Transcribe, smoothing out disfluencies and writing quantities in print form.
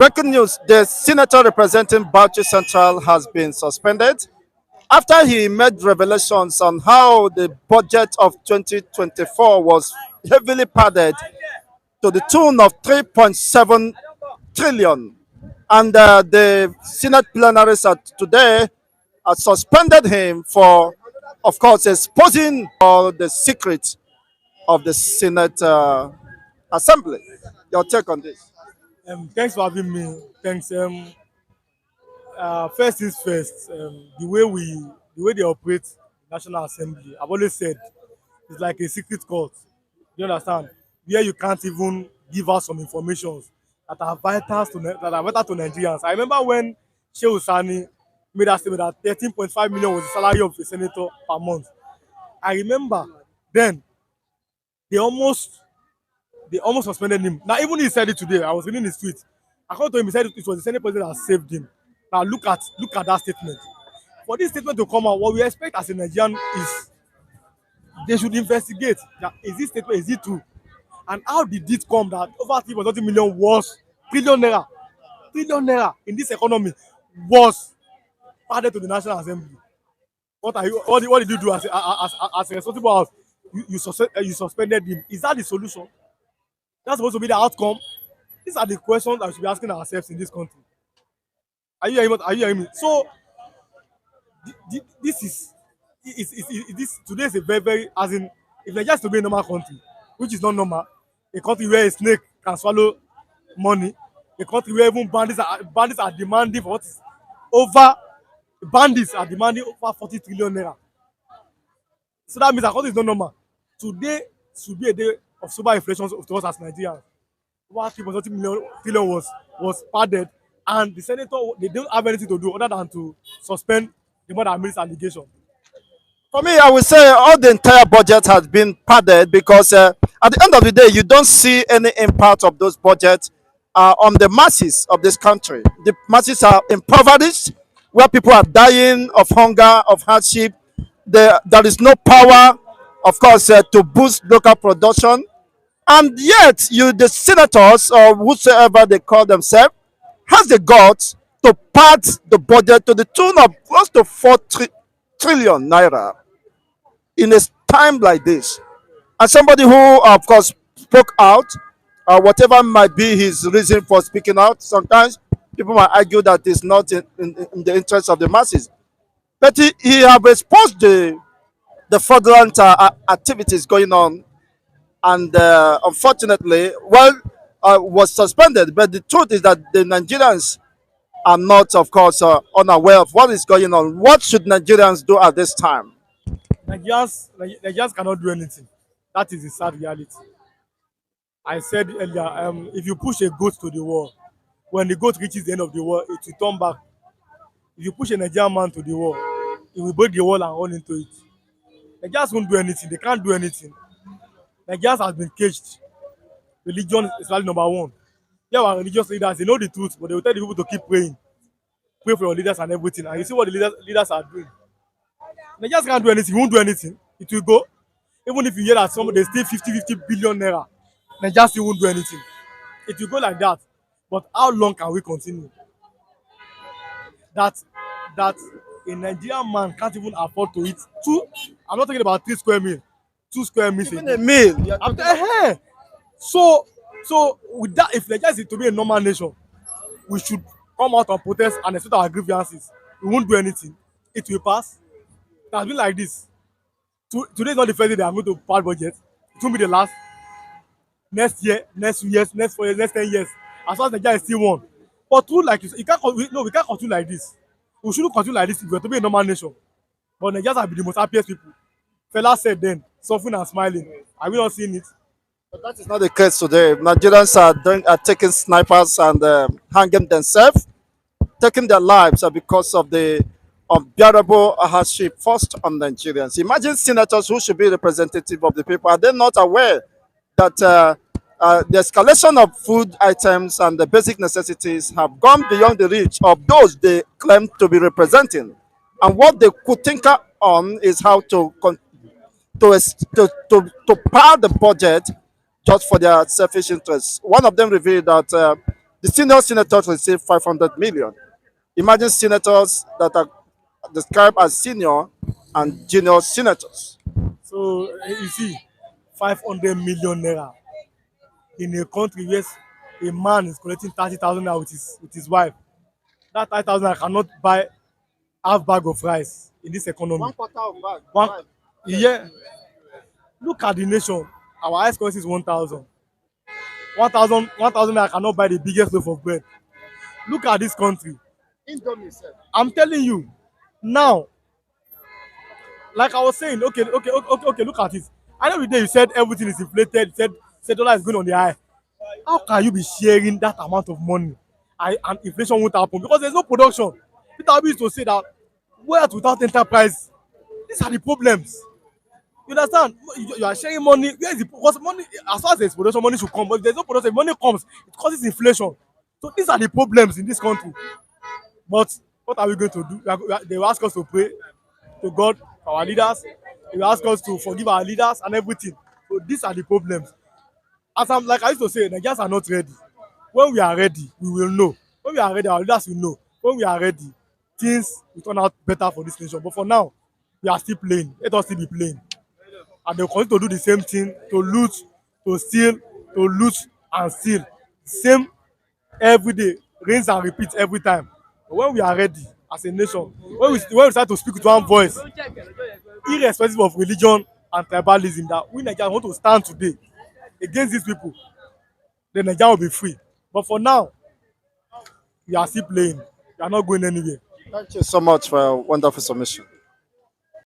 Breaking news: the senator representing Bauchi Central has been suspended after he made revelations on how the budget of 2024 was heavily padded to the tune of 3.7 trillion. And the Senate plenaries today suspended him for, of course, exposing all the secrets of the Senate Assembly. Your take on this? Thanks for having me. Thanks. First is first. The way they operate National Assembly, I've always said it's like a secret court. You understand? Where you can't even give us some information that are vital to Nigerians. I remember when Shehu Sani made that statement that 13.5 million was the salary of a senator per month. I remember then they almost they almost suspended him. Now, even he said it today. I was reading his tweet. According to him, he said it was the Senate president that saved him. Now, look at that statement. For this statement to come out, what we expect as a Nigerian is they should investigate. That is this statement, is it true? And how did it come that over 3.30 million was trillion naira in this economy was added to the National Assembly? What did you do as a responsible house? You suspended him. Is that the solution? That's supposed to be the outcome. These are the questions that we should be asking ourselves in this country. Are you hearing me? So this this today is a very as in if Nigeria is to be a normal country, which is not normal, a country where a snake can swallow money, a country where even bandits are demanding for what is over bandits are demanding over 40 trillion naira. So that means our country is not normal. Today should be a day of sober inflation to us as Nigerians. Over 3.30 million trillion was padded, and the senator they don't have anything to do other than to suspend the mother and minister allegation. For me, I would say all the entire budget has been padded because at the end of the day, you don't see any impact of those budgets on the masses of this country. The masses are impoverished, where people are dying of hunger, of hardship. There is no power, of course, to boost local production. And yet, the senators or whosoever they call themselves has the guts to pad the budget to the tune of close to 4 trillion naira in a time like this. And somebody who, of course, spoke out, whatever might be his reason for speaking out, sometimes people might argue that it's not in the interest of the masses. But he have exposed the fraudulent activities going on, and unfortunately, well, was suspended. But the truth is that the Nigerians are not, of course, unaware of what is going on. What should Nigerians do at this time? Nigerians cannot do anything. That is the sad reality. I said earlier, if you push a goat to the wall, when the goat reaches the end of the wall, it will turn back. If you push a Nigerian man to the wall, he will break the wall and run into it. Nigerians won't do anything. They can't do anything. Nigerians have been caged. Religion is value number one. There are religious leaders, they know the truth, but they will tell the people to keep praying. Pray for your leaders and everything. And you see what the leaders are doing. Nigerians can't do anything, won't do anything. It will go. Even if you hear that somebody they steal 50 billion naira, Nigerians still won't do anything. It will go like that. But how long can we continue? That that a Nigerian man can't even afford to eat two. I'm not talking about 3 square meal, 2 square meals. Even a meal. So with that, if Nigeria is to be a normal nation, we should come out and protest and express our grievances. We won't do anything. It will pass. It has been like this. Today is not the first day they are going to pass budget. It won't be the last. Next year, next 2 years, next 4 years, next 10 years. As far as Nigeria is still one. But true, like you said, we can't continue like this. We shouldn't continue like this if we are to be a normal nation. But Nigerians have been the most happiest people. Fella said then, suffering and smiling. Are we not seeing it? But that is not the case today. Nigerians are taking snipers and hanging themselves, taking their lives because of the unbearable hardship forced on Nigerians. Imagine senators who should be representative of the people. Are they not aware that the escalation of food items and the basic necessities have gone beyond the reach of those they claim to be representing? And what they could think on is how to pad the budget just for their selfish interests. One of them revealed that The senior senators receive 500 million. Imagine senators that are described as senior and junior senators. So you see, 500 million naira in a country where a man is collecting 30,000 naira with his wife. That 30,000 naira cannot buy half bag of rice in this economy. One quarter of bag. One, Right. yeah. Look at the nation. Our highest currency is 1,000. 1,000 naira cannot buy the biggest loaf of bread. Look at this country. Indomie, sir. I'm telling you, now, like I was saying, okay, look at it. I know the day you said everything is inflated, you said dollar is going on the high. How can you be sharing that amount of money and inflation won't happen? Because there's no production. Peter Obi used to say that wealth without enterprise, these are the problems. You understand? You are sharing money. Where is the because money? As far as there's production, money should come. But if there's no production, if money comes, it causes inflation. So these are the problems in this country. But what are we going to do? They will ask us to pray to God, for our leaders. They will ask us to forgive our leaders and everything. So these are the problems. As I'm like I used to say, Nigerians are not ready. When we are ready, we will know. When we are ready, our leaders will know. When we are ready, things will turn out better for this nation. But for now, we are still playing. Let us still be playing. And they continue to do the same thing, to loot, to steal, to loot and steal. Same every day, rinse and repeat every time. But when we are ready as a nation, when we start to speak with one voice, irrespective of religion and tribalism, that we Nigerians want to stand today against these people, then Nigeria will be free. But for now, we are still playing. We are not going anywhere. Thank you so much for a wonderful submission.